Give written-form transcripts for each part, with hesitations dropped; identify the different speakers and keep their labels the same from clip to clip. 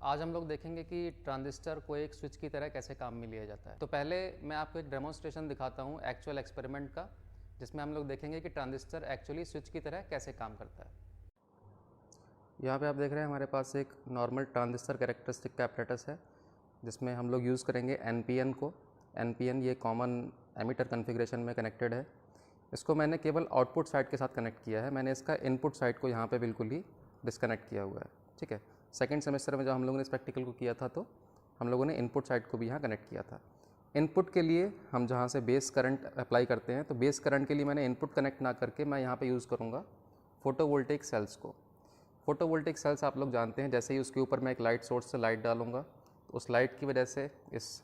Speaker 1: आज हम लोग देखेंगे कि ट्रांजिस्टर को एक स्विच की तरह कैसे काम में लिया जाता है। तो पहले मैं आपको एक डेमोन्स्ट्रेशन दिखाता हूँ एक्चुअल एक्सपेरिमेंट का, जिसमें हम लोग देखेंगे कि ट्रांजिस्टर एक्चुअली स्विच की तरह कैसे काम करता है। यहाँ पे आप देख रहे हैं हमारे पास एक नॉर्मल ट्रांजिस्टर कैरेक्टरिस्टिक का एपरेटस है, जिसमें हम लोग यूज़ करेंगे NPN को। NPN ये कॉमन एमीटर कॉन्फ़िगरेशन में कनेक्टेड है। इसको मैंने केवल आउटपुट साइड के साथ कनेक्ट किया है, मैंने इसका इनपुट साइड को यहाँ पे बिल्कुल ही डिस्कनेक्ट किया हुआ है। ठीक है, सेकंड सेमेस्टर में जब हम लोगों ने इस प्रैक्टिकल को किया था तो हम लोगों ने इनपुट साइड को भी यहाँ कनेक्ट किया था। इनपुट के लिए हम जहाँ से बेस करंट अप्लाई करते हैं, तो बेस करंट के लिए मैंने इनपुट कनेक्ट ना करके मैं यहाँ पे यूज़ करूँगा फोटोवोल्टेइक सेल्स को। फोटोवोल्टेइक सेल्स आप लोग जानते हैं, जैसे ही उसके ऊपर मैं एक लाइट सोर्स से लाइट डालूंगा तो उस लाइट की वजह से इस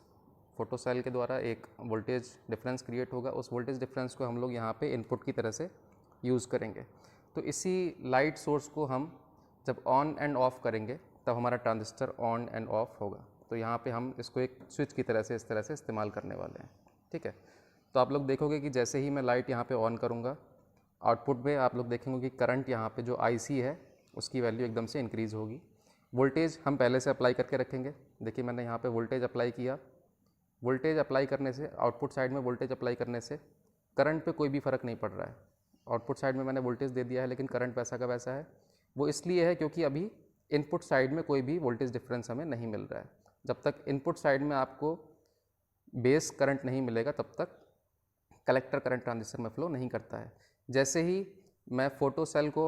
Speaker 1: फोटो सेल के द्वारा एक वोल्टेज डिफरेंस क्रिएट होगा। उस वोल्टेज डिफरेंस को हम लोग यहाँ पे इनपुट की तरह से यूज़ करेंगे। तो इसी लाइट सोर्स को हम जब ऑन एंड ऑफ करेंगे तब हमारा ट्रांजिस्टर ऑन एंड ऑफ होगा। तो यहाँ पे हम इसको एक स्विच की तरह से इस तरह से इस्तेमाल करने वाले हैं। ठीक है, तो आप लोग देखोगे कि जैसे ही मैं लाइट यहाँ पे ऑन करूँगा, आउटपुट में आप लोग देखेंगे कि करंट यहाँ पे जो IC है उसकी वैल्यू एकदम से इंक्रीज़ होगी। वोल्टेज हम पहले से अप्लाई करके रखेंगे। देखिए मैंने यहाँ पे वोल्टेज अप्लाई किया। वोल्टेज अप्लाई करने से, आउटपुट साइड में वोल्टेज अप्लाई करने से करंट पे कोई भी फ़र्क नहीं पड़ रहा है। आउटपुट साइड में मैंने वोल्टेज दे दिया है, लेकिन करंट वैसा का वैसा है। वो इसलिए है क्योंकि अभी इनपुट साइड में कोई भी वोल्टेज डिफरेंस हमें नहीं मिल रहा है। जब तक इनपुट साइड में आपको बेस करंट नहीं मिलेगा तब तक कलेक्टर करंट ट्रांजिस्टर में फ्लो नहीं करता है। जैसे ही मैं फोटो सेल को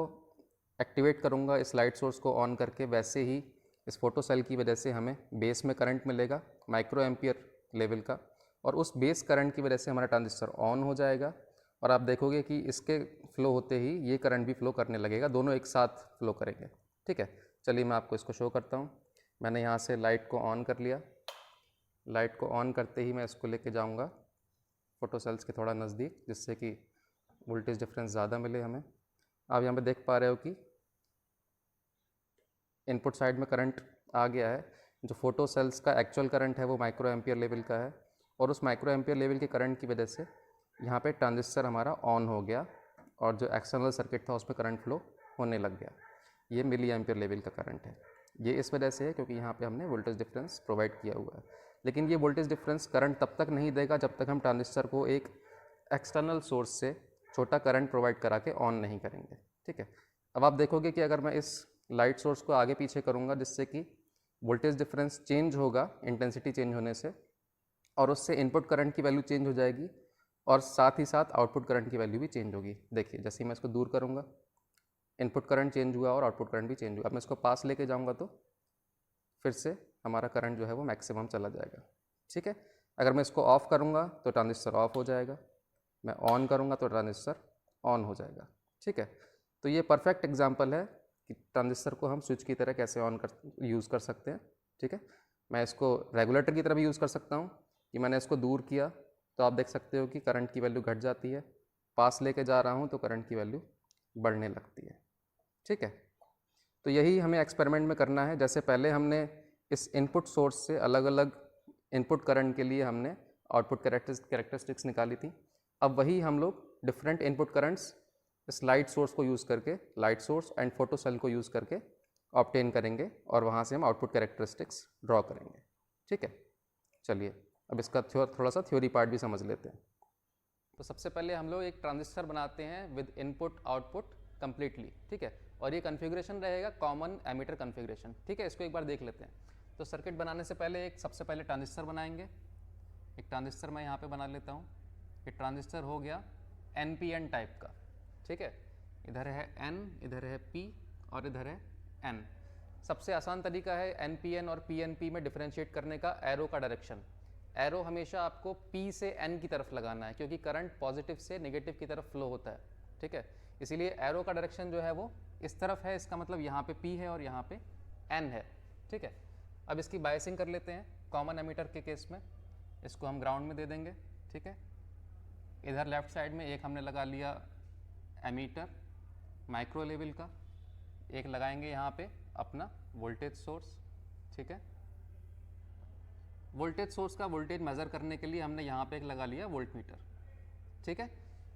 Speaker 1: एक्टिवेट करूँगा इस लाइट सोर्स को ऑन करके, वैसे ही इस फोटो सेल की वजह से हमें बेस में करंट मिलेगा माइक्रो एम्पियर लेवल का, और उस बेस करंट की वजह से हमारा ट्रांजिस्टर ऑन हो जाएगा। और आप देखोगे कि इसके फ्लो होते ही ये करंट भी फ्लो करने लगेगा, दोनों एक साथ फ्लो करेंगे। ठीक है, चलिए मैं आपको इसको शो करता हूँ। मैंने यहाँ से लाइट को ऑन कर लिया। लाइट को ऑन करते ही मैं इसको लेके जाऊँगा फोटो सेल्स के थोड़ा नज़दीक, जिससे कि वोल्टेज डिफरेंस ज़्यादा मिले हमें। आप यहाँ पे देख पा रहे हो कि इनपुट साइड में करंट आ गया है। जो फोटो सेल्स का एक्चुअल करंट है वो माइक्रो एम्पियर लेवल का है, और उस माइक्रो एम्पियर लेवल के करंट की वजह से यहाँ पे ट्रांजिस्टर हमारा ऑन हो गया और जो एक्सटर्नल सर्किट था उसमें करंट फ्लो होने लग गया। ये मिली एम्पियर लेवल का करंट है। ये इस वजह से है क्योंकि यहाँ पे हमने वोल्टेज डिफरेंस प्रोवाइड किया हुआ है। लेकिन ये वोल्टेज डिफरेंस करंट तब तक नहीं देगा जब तक हम ट्रांजिस्टर को एक एक्सटर्नल सोर्स से छोटा करंट प्रोवाइड करा के ऑन नहीं करेंगे। ठीक है, अब आप देखोगे कि अगर मैं इस लाइट सोर्स को आगे पीछे करूँगा, जिससे कि वोल्टेज डिफरेंस चेंज होगा इंटेंसिटी चेंज होने से, और उससे इनपुट करंट की वैल्यू चेंज हो जाएगी, और साथ ही साथ आउटपुट करंट की वैल्यू भी चेंज होगी। देखिए जैसे ही मैं इसको दूर करूँगा, इनपुट करंट चेंज हुआ और आउटपुट करंट भी चेंज हुआ। अब मैं इसको पास लेके जाऊँगा तो फिर से हमारा करंट जो है वो मैक्सिमम चला जाएगा। ठीक है, अगर मैं इसको ऑफ़ करूँगा तो ट्रांजिस्टर ऑफ हो जाएगा, मैं ऑन करूँगा तो ट्रांजिस्टर ऑन हो जाएगा। ठीक है, तो ये परफेक्ट एग्जांपल है कि ट्रांजिस्टर को हम स्विच की तरह कैसे यूज़ कर सकते हैं। ठीक है, मैं इसको रेगुलेटर की तरह भी यूज़ कर सकता हूँ कि मैंने इसको दूर किया तो आप देख सकते हो कि करंट की वैल्यू घट जाती है, पास लेके जा रहा हूँ तो करंट की वैल्यू बढ़ने लगती है। ठीक है, तो यही हमें एक्सपेरिमेंट में करना है। जैसे पहले हमने इस इनपुट सोर्स से अलग अलग इनपुट करंट के लिए हमने आउटपुट कैरेक्टरिस्टिक्स निकाली थी, अब वही हम लोग डिफरेंट इनपुट करंट्स इस लाइट सोर्स को यूज़ करके, light source and photo cell को यूज़ करके ऑब्टेन करेंगे, और वहाँ से हम आउटपुट कैरेक्टरिस्टिक्स ड्रॉ करेंगे। ठीक है, चलिए अब इसका थोड़ा सा थ्योरी पार्ट भी समझ लेते हैं। तो सबसे पहले हम लोग एक ट्रांजिस्टर बनाते हैं विद इनपुट आउटपुट कंप्लीटली। ठीक है, और ये कन्फिग्रेशन रहेगा कॉमन एमीटर कन्फिग्रेशन। ठीक है, इसको एक बार देख लेते हैं। तो सर्किट बनाने से पहले सबसे पहले ट्रांजिस्टर बनाएंगे। एक ट्रांजिस्टर मैं यहाँ पे बना लेता हूँ। ये ट्रांजिस्टर हो गया NPN टाइप का। ठीक है, इधर है N, इधर है P और इधर है N। सबसे आसान तरीका है NPN और PNP में डिफरेंशिएट करने का एरो का डायरेक्शन। एरो हमेशा आपको P से N की तरफ लगाना है, क्योंकि करंट पॉजिटिव से नेगेटिव की तरफ फ्लो होता है। ठीक है, इसीलिए एरो का डायरेक्शन जो है वो इस तरफ है। इसका मतलब यहाँ पे P है और यहाँ पे N है। ठीक है, अब इसकी बायसिंग कर लेते हैं। कॉमन एमीटर के केस में इसको हम ग्राउंड में दे देंगे। ठीक है, इधर लेफ्ट साइड में एक हमने लगा लिया एमीटर माइक्रो लेवल का, एक लगाएंगे यहाँ पे अपना वोल्टेज सोर्स। ठीक है, वोल्टेज सोर्स का वोल्टेज मेज़र करने के लिए हमने यहाँ पे एक लगा लिया वोल्ट मीटर। ठीक है,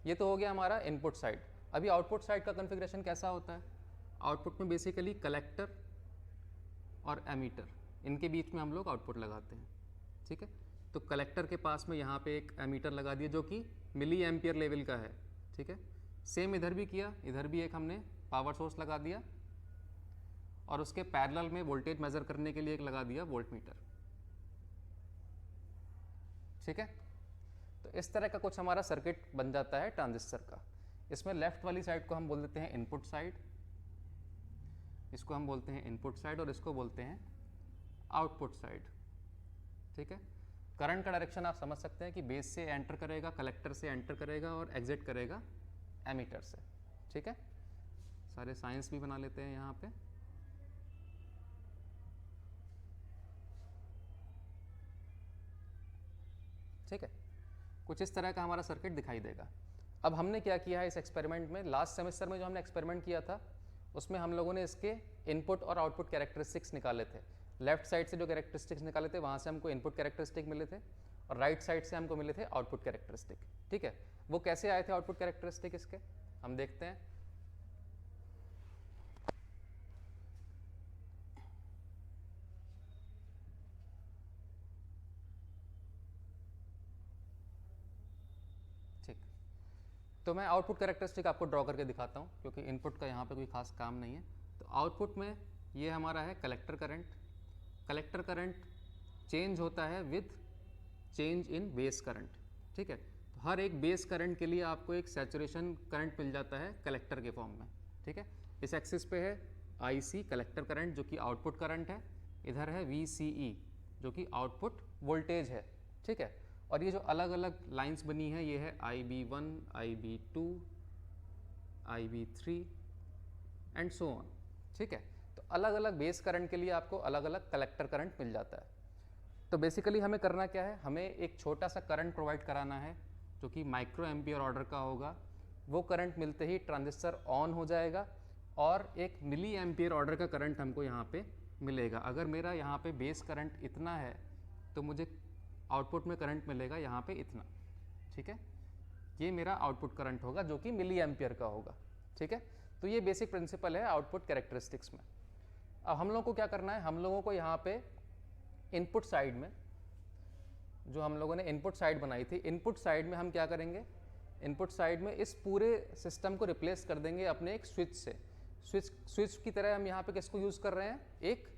Speaker 1: ये तो हो गया हमारा इनपुट साइड। अभी आउटपुट साइड का कॉन्फ़िगरेशन कैसा होता है? आउटपुट में बेसिकली कलेक्टर और एमीटर इनके बीच में हम लोग आउटपुट लगाते हैं, ठीक है। तो कलेक्टर के पास में यहाँ पे एक एमीटर लगा दिया जो कि मिली एम्पियर लेवल का है, ठीक है। सेम इधर भी किया, इधर भी एक हमने पावर सोर्स लगा दिया और उसके पैरेलल में वोल्टेज मेजर करने के लिए एक लगा दिया वोल्ट मीटर, ठीक है। तो इस तरह का कुछ हमारा सर्किट बन जाता है ट्रांजिस्टर का। इसमें लेफ्ट वाली साइड को हम बोल देते हैं इनपुट साइड, इसको हम बोलते हैं इनपुट साइड और इसको बोलते हैं आउटपुट साइड, ठीक है। करंट का डायरेक्शन आप समझ सकते हैं कि बेस से एंटर करेगा, कलेक्टर से एंटर करेगा और एग्जिट करेगा एमीटर से, ठीक है। सारे साइंस भी बना लेते हैं यहाँ पे। ठीक है, कुछ इस तरह का हमारा सर्किट दिखाई देगा। अब हमने क्या किया है इस एक्सपेरिमेंट में, लास्ट सेमेस्टर में जो हमने एक्सपेरिमेंट किया था उसमें हम लोगों ने इसके इनपुट और आउटपुट कैरेक्टरिस्टिक्स निकाले थे। लेफ्ट साइड से जो कैरेक्टरिस्टिक्स निकाले थे वहाँ से हमको इनपुट कैरेक्टरिस्टिक मिले थे और राइट साइड से हमको मिले थे आउटपुट कैरेक्टरिस्टिक, ठीक है। वो कैसे आए थे आउटपुट कैरेक्टरिस्टिक इसके, हम देखते हैं। ठीक, तो मैं आउटपुट कैरेक्टरिस्टिक आपको ड्रॉ करके दिखाता हूँ क्योंकि इनपुट का यहाँ पे कोई खास काम नहीं है। तो आउटपुट में ये हमारा है collector current. Collector current change होता है with change in base current, ठीक है। तो हर एक बेस करंट के लिए आपको एक सैचुरेशन करंट मिल जाता है कलेक्टर के फॉर्म में, ठीक है। इस एक्सिस पे है IC कलेक्टर करंट जो कि आउटपुट करंट है, इधर है VCE जो कि आउटपुट वोल्टेज है, ठीक है। और ये जो अलग अलग लाइंस बनी है ये है IB1, IB2, IB3 and so on, ठीक है। तो अलग अलग बेस करंट के लिए आपको अलग अलग कलेक्टर करंट मिल जाता है। तो बेसिकली हमें करना क्या है, हमें एक छोटा सा करंट प्रोवाइड कराना है जो कि माइक्रो एम्पियर ऑर्डर का होगा। वो करंट मिलते ही ट्रांजिस्टर ऑन हो जाएगा और एक मिली एम्पियर ऑर्डर का करंट हमको यहाँ पे मिलेगा। अगर मेरा यहाँ पे बेस करंट इतना है तो मुझे आउटपुट में करंट मिलेगा यहाँ पे इतना, ठीक है। ये मेरा आउटपुट करंट होगा जो कि मिली एम्पियर का होगा, ठीक है। तो ये बेसिक प्रिंसिपल है आउटपुट कैरेक्टरिस्टिक्स में। अब हम लोगों को क्या करना है, हम लोगों को यहाँ पे इनपुट साइड में जो हम लोगों ने इनपुट साइड बनाई थी, इनपुट साइड में हम क्या करेंगे, इनपुट साइड में इस पूरे सिस्टम को रिप्लेस कर देंगे अपने एक स्विच से। स्विच की तरह हम यहाँ पे किसको यूज़ कर रहे हैं, एक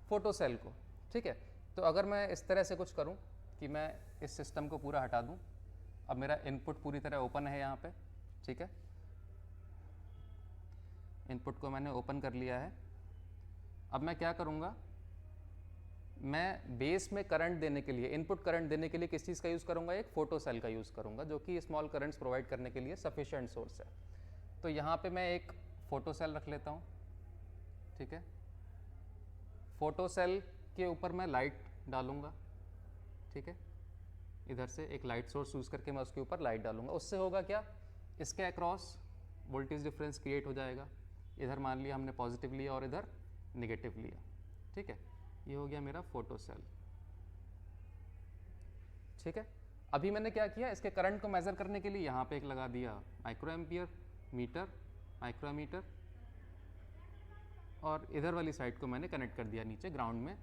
Speaker 1: फोटो सेल को, ठीक है। तो अगर मैं इस तरह से कुछ करूँ कि मैं इस सिस्टम को पूरा हटा दूँ, अब मेरा इनपुट पूरी तरह ओपन है यहाँ पे, ठीक है। इनपुट को मैंने ओपन कर लिया है। अब मैं क्या करूँगा, मैं बेस में करंट देने के लिए, इनपुट करंट देने के लिए किस चीज़ का यूज़ करूँगा, एक फोटो सेल का यूज़ करूँगा जो कि स्मॉल करंट्स प्रोवाइड करने के लिए सफिशिएंट सोर्स है। तो यहाँ पे मैं एक फोटो सेल रख लेता हूँ, ठीक है। फोटो सेल के ऊपर मैं लाइट डालूँगा, ठीक है। इधर से एक लाइट सोर्स यूज़ करके मैं उसके ऊपर लाइट डालूँगा। उससे होगा क्या, इसके अक्रॉस वोल्टेज डिफरेंस क्रिएट हो जाएगा। इधर मान लिया हमने पॉजिटिव लिया और इधर निगेटिव लिया, ठीक है। ये हो गया मेरा फोटो सेल, ठीक है। अभी मैंने क्या किया, इसके करंट को मेज़र करने के लिए यहाँ पे एक लगा दिया माइक्रो एम्पियर मीटर, माइक्रोमीटर, और इधर वाली साइड को मैंने कनेक्ट कर दिया नीचे ग्राउंड में।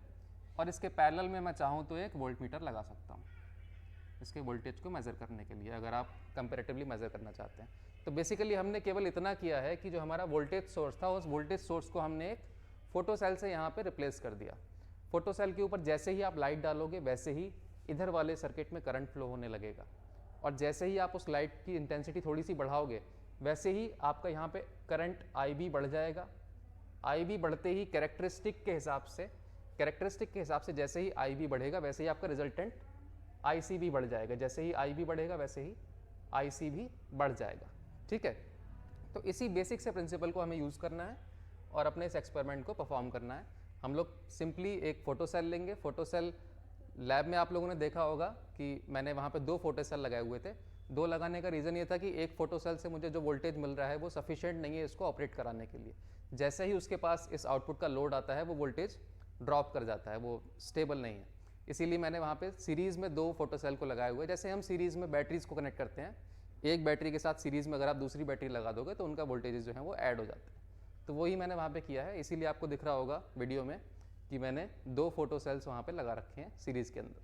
Speaker 1: और इसके पैरेलल में मैं चाहूँ तो एक वोल्ट मीटर लगा सकता हूँ इसके वोल्टेज को मेज़र करने के लिए, अगर आप कंपैरेटिवली मेज़र करना चाहते हैं। तो बेसिकली हमने केवल इतना किया है कि जो हमारा वोल्टेज सोर्स था उस वोल्टेज सोर्स को हमने एक फोटो सेल से यहाँ पे रिप्लेस कर दिया। फोटो सेल के ऊपर जैसे ही आप लाइट डालोगे वैसे ही इधर वाले सर्किट में करंट फ्लो होने लगेगा, और जैसे ही आप उस लाइट की इंटेंसिटी थोड़ी सी बढ़ाओगे वैसे ही आपका यहाँ पे करंट IB बढ़ जाएगा। IB बढ़ते ही कैरेक्टरिस्टिक के हिसाब से जैसे ही IB बढ़ेगा वैसे ही आपका रिजल्टेंट IC भी बढ़ जाएगा। जैसे ही IB बढ़ेगा वैसे ही IC भी बढ़ जाएगा, ठीक है। तो इसी बेसिक से प्रिंसिपल को हमें यूज़ करना है और अपने इस एक्सपेरिमेंट को परफॉर्म करना है। हम लोग सिंपली एक फोटो सेल लेंगे। फोटो सेल लैब में आप लोगों ने देखा होगा कि मैंने वहाँ पे 2 फोटो सेल लगाए हुए थे। 2 लगाने का रीज़न ये था कि एक फोटो सेल से मुझे जो वोल्टेज मिल रहा है वो सफिशिएंट नहीं है इसको ऑपरेट कराने के लिए। जैसे ही उसके पास इस आउटपुट का लोड आता है वो वोल्टेज ड्रॉप कर जाता है, वो स्टेबल नहीं है। इसीलिए मैंने वहाँ पे सीरीज़ में 2 फोटो सेल को लगाए हुए। जैसे हम सीरीज़ में बैटरीज़ को कनेक्ट करते हैं, एक बैटरी के साथ सीरीज़ में अगर आप दूसरी बैटरी लगा दोगे तो उनका वोल्टेज जो है वो ऐड हो जाता है। तो वही मैंने वहाँ पे किया है, इसीलिए आपको दिख रहा होगा वीडियो में कि मैंने 2 फोटो सेल्स वहाँ पे लगा रखे हैं सीरीज़ के अंदर,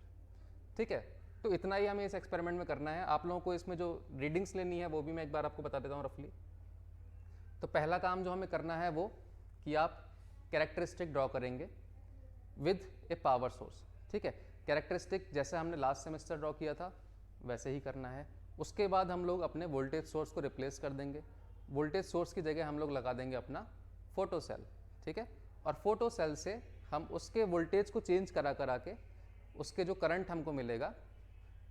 Speaker 1: ठीक है। तो इतना ही हमें इस एक्सपेरिमेंट में करना है। आप लोगों को इसमें जो रीडिंग्स लेनी है वो भी मैं एक बार आपको बता देता हूँ रफली। तो पहला काम जो हमें करना है वो कि आप कैरेक्टरिस्टिक ड्रॉ करेंगे विद ए पावर सोर्स, ठीक है। कैरेक्टरिस्टिक जैसे हमने लास्ट सेमेस्टर ड्रॉ किया था वैसे ही करना है। उसके बाद हम लोग अपने वोल्टेज सोर्स को रिप्लेस कर देंगे। वोल्टेज सोर्स की जगह हम लोग लगा देंगे अपना फोटो सेल, ठीक है। और फोटो सेल से हम उसके वोल्टेज को चेंज करा करा के उसके जो करंट हमको मिलेगा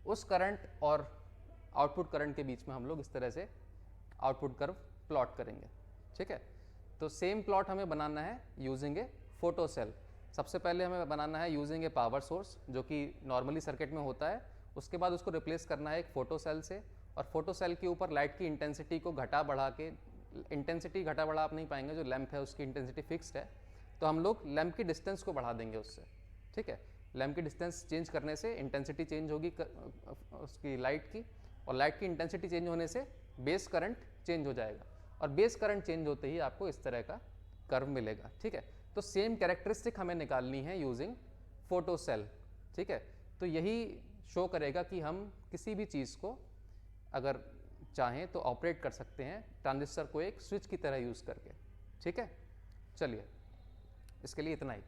Speaker 1: उस करंट और आउटपुट करंट के बीच में हम लोग इस तरह से आउटपुट कर्व प्लॉट करेंगे, ठीक है। तो सेम प्लॉट हमें बनाना है यूजिंग ए फोटो सेल। सबसे पहले हमें बनाना है यूजिंग ए पावर सोर्स जो कि नॉर्मली सर्किट में होता है। उसके बाद उसको रिप्लेस करना है एक फोटो सेल से, और फोटो सेल के ऊपर लाइट की इंटेंसिटी को घटा बढ़ा के, इंटेंसिटी घटा बढ़ा आप नहीं पाएंगे, जो लैंप है उसकी इंटेंसिटी फिक्स्ड है, तो हम लोग लैंप की डिस्टेंस को बढ़ा देंगे उससे, ठीक है। लैंप की डिस्टेंस चेंज करने से इंटेंसिटी चेंज होगी उसकी लाइट की, और लाइट की इंटेंसिटी चेंज होने से बेस करंट चेंज हो जाएगा, और बेस करंट चेंज होते ही आपको इस तरह का कर्व मिलेगा, ठीक है। तो सेम कैरेक्टरिस्टिक हमें निकालनी है यूजिंग फोटो सेल, ठीक है। तो यही शो करेगा कि हम किसी भी चीज़ को अगर चाहें तो ऑपरेट कर सकते हैं ट्रांजिस्टर को एक स्विच की तरह यूज़ करके, ठीक है। चलिए इसके लिए इतना ही।